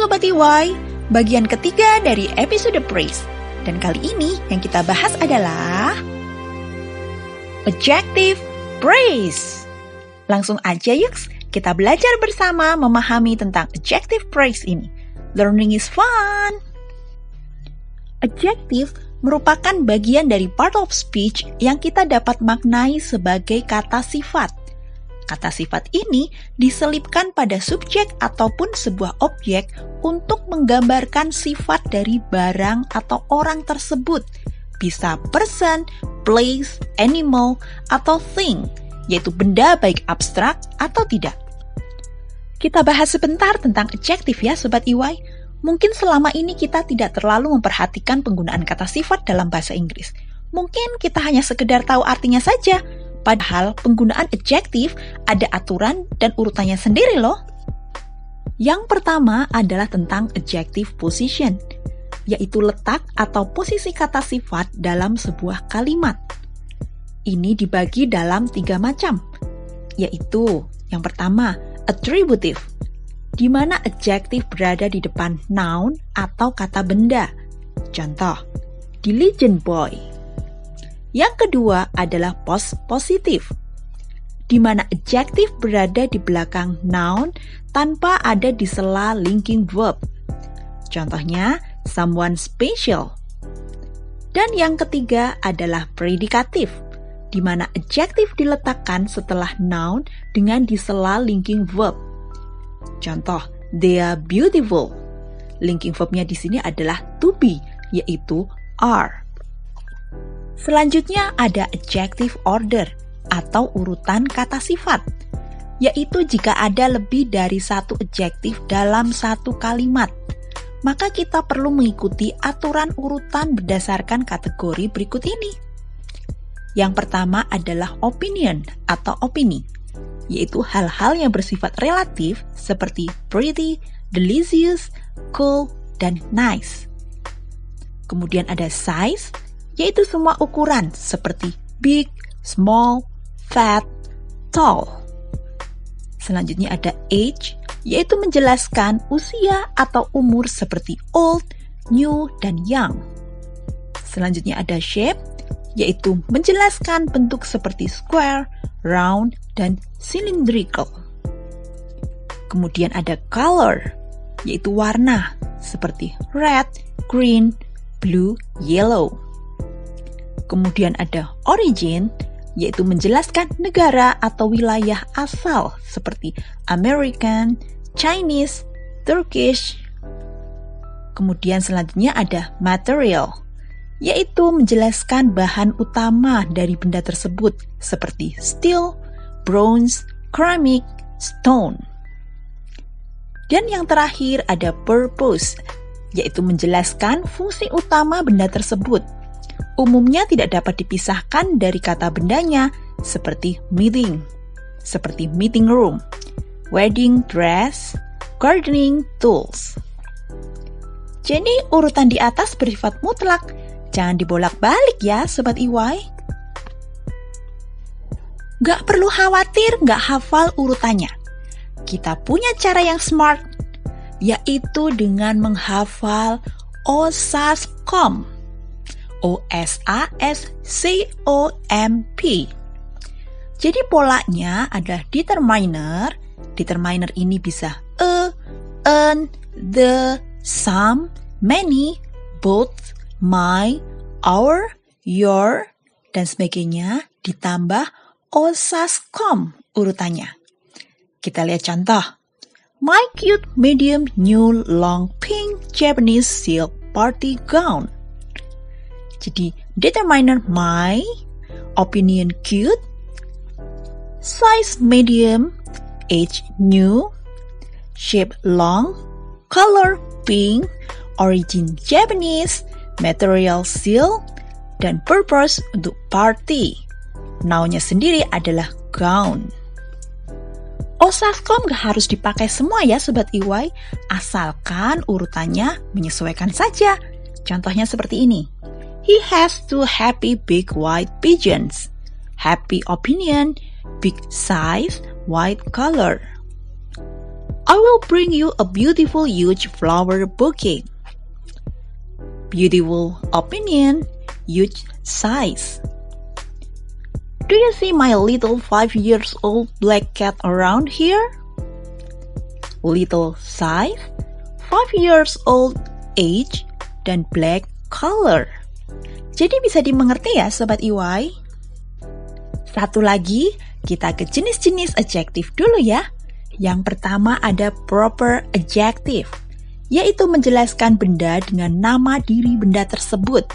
Sobat EY, bagian ketiga dari episode praise. Dan kali ini yang kita bahas adalah adjective praise. Langsung aja yuk, kita belajar bersama memahami tentang adjective praise ini. Learning is fun! Adjective merupakan bagian dari part of speech yang kita dapat maknai sebagai kata sifat. Kata sifat ini diselipkan pada subjek ataupun sebuah objek untuk menggambarkan sifat dari barang atau orang tersebut. Bisa person, place, animal, atau thing, yaitu benda baik abstrak atau tidak. Kita bahas sebentar tentang adjective ya Sobat EY. Mungkin selama ini kita tidak terlalu memperhatikan penggunaan kata sifat dalam bahasa Inggris. Mungkin kita hanya sekedar tahu artinya saja. Padahal penggunaan adjective ada aturan dan urutannya sendiri loh. Yang pertama adalah tentang adjective position, yaitu letak atau posisi kata sifat dalam sebuah kalimat. Ini dibagi dalam 3 macam, yaitu yang pertama attributive, di mana adjective berada di depan noun atau kata benda. Contoh, diligent boy. Yang kedua adalah post-positive, di mana adjective berada di belakang noun tanpa ada di sela linking verb. Contohnya, someone special. Dan yang ketiga adalah predicative, di mana adjective diletakkan setelah noun dengan di sela linking verb. Contoh, they are beautiful. Linking verbnya di sini adalah to be, yaitu are. Selanjutnya ada adjective order atau urutan kata sifat, yaitu jika ada lebih dari satu adjective dalam satu kalimat, maka kita perlu mengikuti aturan urutan berdasarkan kategori berikut ini. Yang pertama adalah opinion atau opini, yaitu hal-hal yang bersifat relatif seperti pretty, delicious, cool, dan nice. Kemudian ada size, yaitu semua ukuran seperti big, small, fat, tall. Selanjutnya ada age, yaitu menjelaskan usia atau umur seperti old, new, dan young. Selanjutnya ada shape, yaitu menjelaskan bentuk seperti square, round, dan cylindrical. Kemudian ada color, yaitu warna seperti red, green, blue, yellow. Kemudian ada origin, yaitu menjelaskan negara atau wilayah asal seperti American, Chinese, Turkish. Kemudian selanjutnya ada material, yaitu menjelaskan bahan utama dari benda tersebut seperti steel, bronze, keramik, stone. Dan yang terakhir ada purpose, yaitu menjelaskan fungsi utama benda tersebut. Umumnya tidak dapat dipisahkan dari kata bendanya seperti meeting room, wedding dress, gardening tools. Jadi urutan di atas bersifat mutlak, jangan dibolak-balik ya Sobat EY. Gak perlu khawatir gak hafal urutannya. Kita punya cara yang smart, yaitu dengan menghafal OSASCOMP. OSASCOMP. Jadi polanya adalah determiner. Determiner ini bisa an, the, some, many, both, my, our, your, dan sebagainya ditambah OSASCOMP urutannya. Kita lihat contoh. My cute medium new long pink Japanese silk party gown. Jadi, determiner my, opinion cute, size medium, age new, shape long, color pink, origin Japanese, material silk, dan purpose untuk party. Noun-nya sendiri adalah gown. OSASCOMP gak harus dipakai semua ya Sobat EY, asalkan urutannya menyesuaikan saja. Contohnya seperti ini. He has 2 happy big white pigeons. Happy opinion, big size, white color. I will bring you a beautiful huge flower bouquet. Beautiful opinion, huge size. Do you see my little 5-year-old black cat around here? Little size, 5 years old age, dan black color. Jadi bisa dimengerti ya Sobat EY? Satu lagi, kita ke jenis-jenis adjective dulu ya. Yang pertama ada proper adjective, yaitu menjelaskan benda dengan nama diri benda tersebut.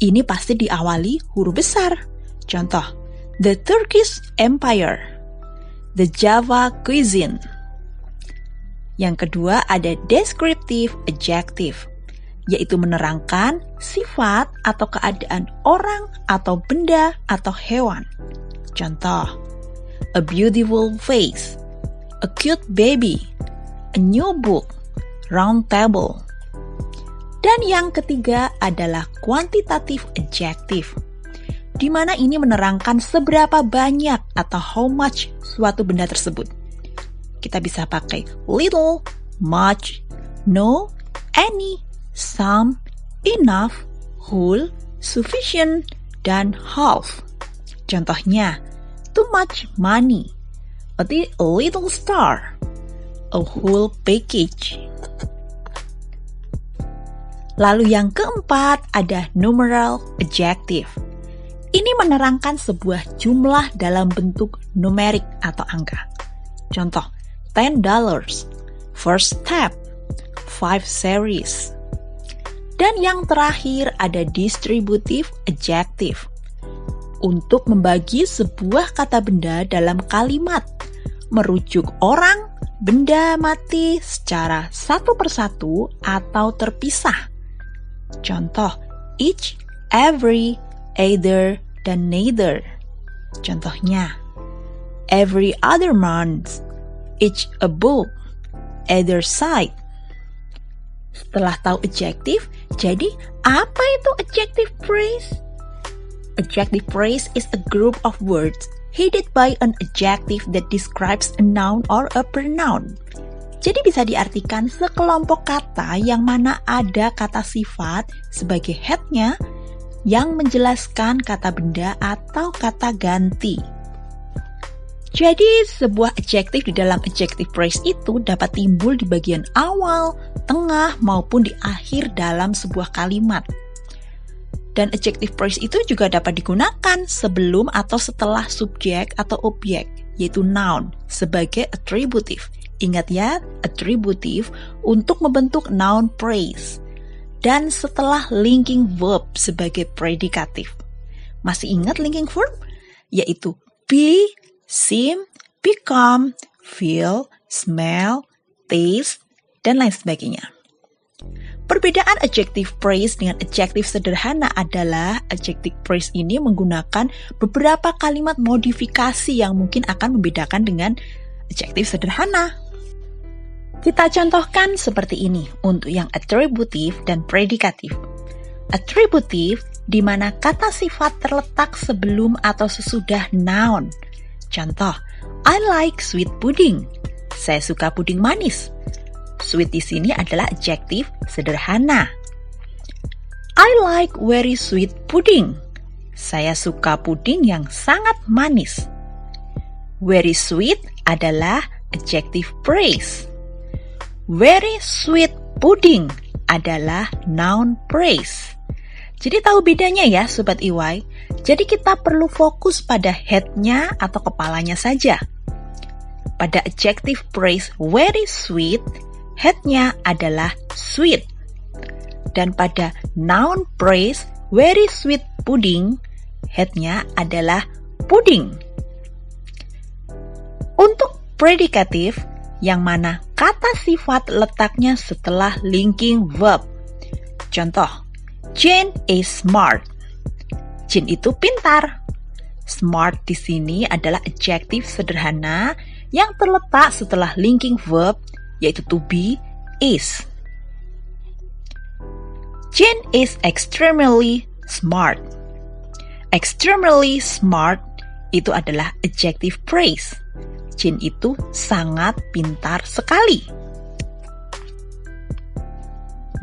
Ini pasti diawali huruf besar. Contoh, the Turkish Empire, the Java cuisine. Yang kedua ada descriptive adjective, yaitu menerangkan sifat atau keadaan orang atau benda atau hewan. Contoh, a beautiful face, a cute baby, a new book, round table. Dan yang ketiga adalah quantitative adjective, di mana ini menerangkan seberapa banyak atau how much suatu benda tersebut. Kita bisa pakai little, much, no, any, some, enough, whole, sufficient, dan half. Contohnya, too much money, a little star, a whole package. Lalu yang keempat ada numeral adjective. Ini menerangkan sebuah jumlah dalam bentuk numerik atau angka. Contoh, $10, first step, 5 series. Dan yang terakhir ada distributive adjective. Untuk membagi sebuah kata benda dalam kalimat, merujuk orang, benda mati secara satu persatu atau terpisah. Contoh, each, every, either, dan neither. Contohnya, every other month, each a book, either side. Setelah tahu adjective, jadi apa itu adjective phrase? Adjective phrase is a group of words headed by an adjective that describes a noun or a pronoun. Jadi bisa diartikan sekelompok kata yang mana ada kata sifat sebagai headnya yang menjelaskan kata benda atau kata ganti. Jadi sebuah adjective di dalam adjective phrase itu dapat timbul di bagian awal, tengah, maupun di akhir dalam sebuah kalimat. Dan adjective phrase itu juga dapat digunakan sebelum atau setelah subjek atau objek, yaitu noun, sebagai attributive. Ingat ya, attributive untuk membentuk noun phrase. Dan setelah linking verb sebagai predikatif. Masih ingat linking verb? Yaitu be, seem, become, feel, smell, taste, dan lain sebagainya. Perbedaan adjective phrase dengan adjective sederhana adalah adjective phrase ini menggunakan beberapa kalimat modifikasi yang mungkin akan membedakan dengan adjective sederhana. Kita contohkan seperti ini untuk yang attributive dan predikatif. Attributive di mana kata sifat terletak sebelum atau sesudah noun. Contoh, I like sweet pudding. Saya suka puding manis. Sweet di sini adalah adjektif sederhana. I like very sweet pudding. Saya suka puding yang sangat manis. Very sweet adalah adjective phrase. Very sweet pudding adalah noun phrase. Jadi tahu bedanya ya Sobat EY. Jadi kita perlu fokus pada head-nya atau kepalanya saja. Pada adjective phrase very sweet, head-nya adalah sweet. Dan pada noun phrase very sweet pudding, head-nya adalah pudding. Untuk predikatif, yang mana kata sifat letaknya setelah linking verb. Contoh, Jane is smart. Jane itu pintar. Smart di sini adalah adjektif sederhana yang terletak setelah linking verb, yaitu to be, is. Jane is extremely smart. Extremely smart itu adalah adjective phrase. Jane itu sangat pintar sekali.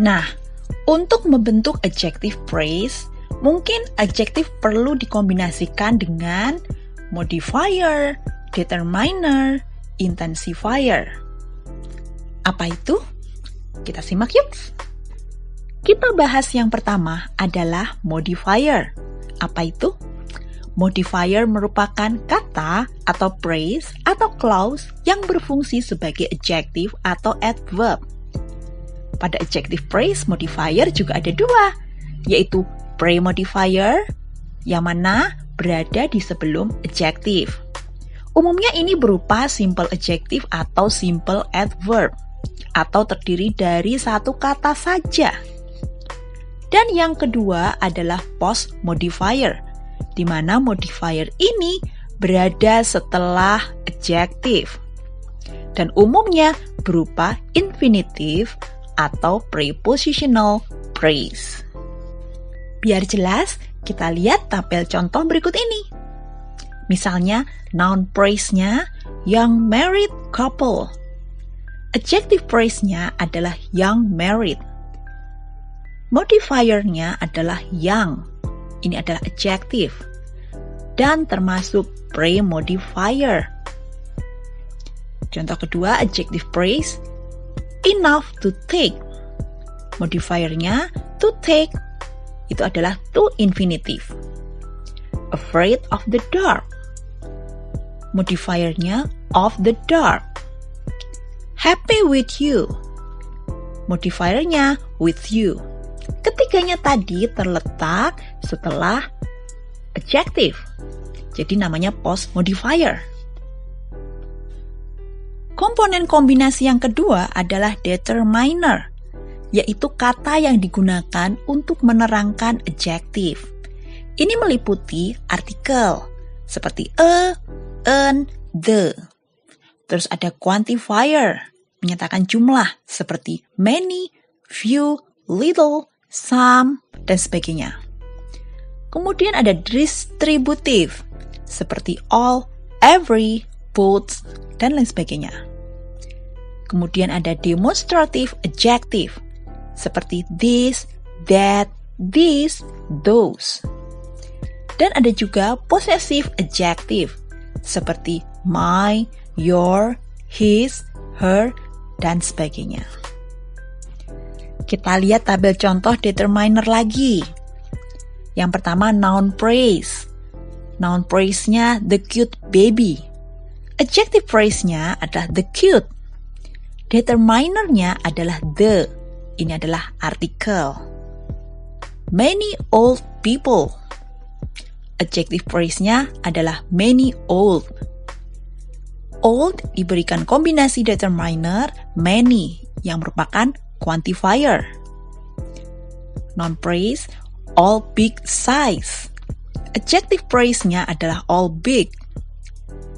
Nah, untuk membentuk adjective phrase, mungkin adjective perlu dikombinasikan dengan modifier, determiner, intensifier. Apa itu? Kita simak yuk. Kita bahas yang pertama adalah modifier. Apa itu? Modifier merupakan kata atau phrase atau clause yang berfungsi sebagai adjective atau adverb. Pada adjective phrase, modifier juga ada dua, yaitu pre-modifier, yang mana berada di sebelum adjective. Umumnya ini berupa simple adjective atau simple adverb, atau terdiri dari satu kata saja. Dan yang kedua adalah post-modifier, di mana modifier ini berada setelah adjective, dan umumnya berupa infinitive atau prepositional phrase. Biar jelas, kita lihat tabel contoh berikut ini. Misalnya, noun phrase-nya young married couple. Adjective phrase-nya adalah young married. Modifier-nya adalah young. Ini adalah adjective. Dan termasuk pre-modifier. Contoh kedua, adjective phrase enough to take. Modifiernya to take. Itu adalah to infinitive. Afraid of the dark. Modifiernya of the dark. Happy with you. Modifiernya with you. Ketiganya tadi terletak setelah adjective. Jadi namanya post modifier. Komponen kombinasi yang kedua adalah determiner, yaitu kata yang digunakan untuk menerangkan adjective. Ini meliputi artikel seperti a, an, the. Terus ada quantifier, menyatakan jumlah seperti many, few, little, some, dan sebagainya. Kemudian ada distributive, seperti all, every, both, dan lain sebagainya. Kemudian ada demonstrative adjective, seperti this, that, these, those. Dan ada juga possessive adjective, seperti my, your, his, her, dan sebagainya. Kita lihat tabel contoh determiner lagi. Yang pertama, noun phrase. Noun phrase-nya the cute baby. Adjective phrase-nya adalah the cute. Determiner-nya adalah the. Ini adalah artikel. Many old people. Adjective phrase-nya adalah many old. Old diberikan kombinasi determiner many yang merupakan quantifier. Noun phrase all big size. Adjective phrase-nya adalah all big.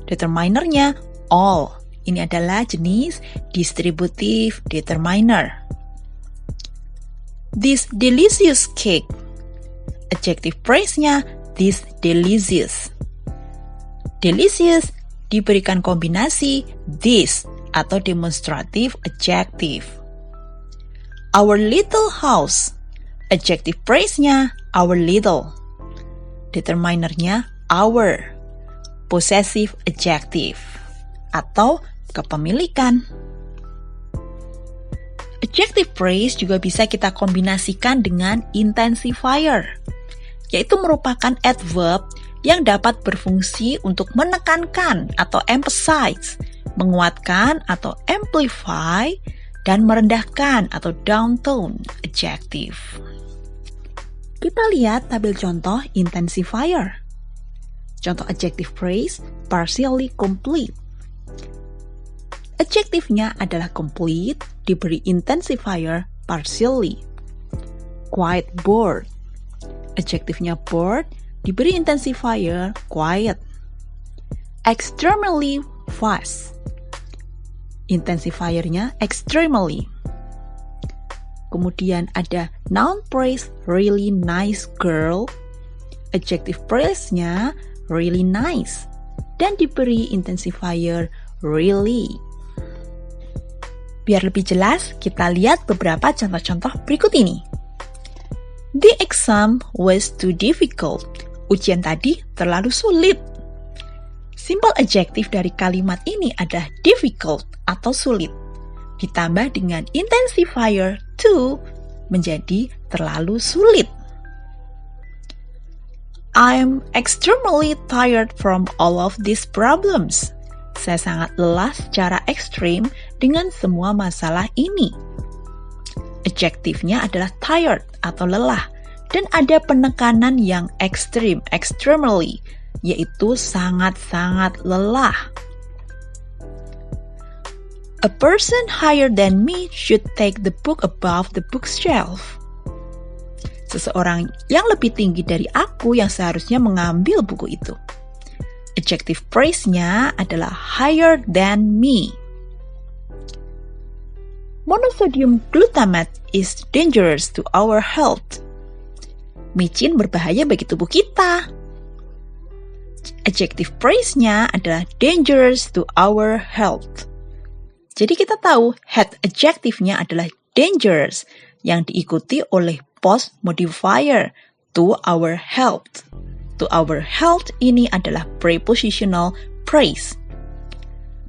Determiner-nya all. Ini adalah jenis distributive determiner. This delicious cake. Adjective phrase-nya this delicious. Delicious diberikan kombinasi this atau demonstrative adjective. Our little house. Adjective phrase-nya our little. Determiner-nya our. Possessive adjective atau kepemilikan. Adjective phrase juga bisa kita kombinasikan dengan intensifier, yaitu merupakan adverb yang dapat berfungsi untuk menekankan atau emphasize, menguatkan atau amplify, dan merendahkan atau downtone adjective. Kita lihat tabel contoh intensifier. Contoh adjective phrase, partially complete. Adjektifnya adalah complete, diberi intensifier partially. Quite bored. Adjektifnya bored, diberi intensifier quiet. Extremely fast. Intensifiernya extremely. Kemudian ada noun phrase really nice girl. Adjective phrase-nya really nice dan diberi intensifier really. Biar lebih jelas, kita lihat beberapa contoh-contoh berikut ini. The exam was too difficult. Ujian tadi terlalu sulit. Simple adjective dari kalimat ini adalah difficult atau sulit. Ditambah dengan intensifier too menjadi terlalu sulit. I'm extremely tired from all of these problems. Saya sangat lelah secara ekstrim dengan semua masalah ini. Adjektifnya adalah tired atau lelah, dan ada penekanan yang ekstrim, extremely, yaitu sangat-sangat lelah. A person higher than me should take the book above the bookshelf. Seseorang yang lebih tinggi dari aku yang seharusnya mengambil buku itu. Adjective phrase-nya adalah higher than me. Monosodium glutamate is dangerous to our health. Micin berbahaya bagi tubuh kita. Adjective phrase-nya adalah dangerous to our health. Jadi kita tahu head adjective-nya adalah dangerous yang diikuti oleh post modifier to our health. To our health ini adalah prepositional phrase.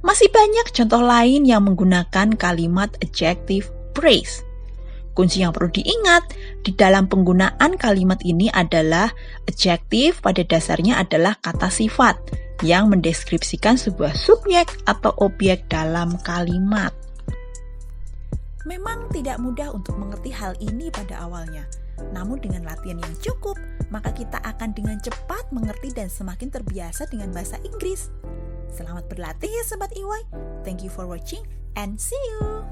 Masih banyak contoh lain yang menggunakan kalimat adjective phrase. Kunci yang perlu diingat di dalam penggunaan kalimat ini adalah adjective pada dasarnya adalah kata sifat yang mendeskripsikan sebuah subjek atau objek dalam kalimat. Memang tidak mudah untuk mengerti hal ini pada awalnya. Namun dengan latihan yang cukup, maka kita akan dengan cepat mengerti dan semakin terbiasa dengan bahasa Inggris. Selamat berlatih ya Sobat EY. Thank you for watching and see you.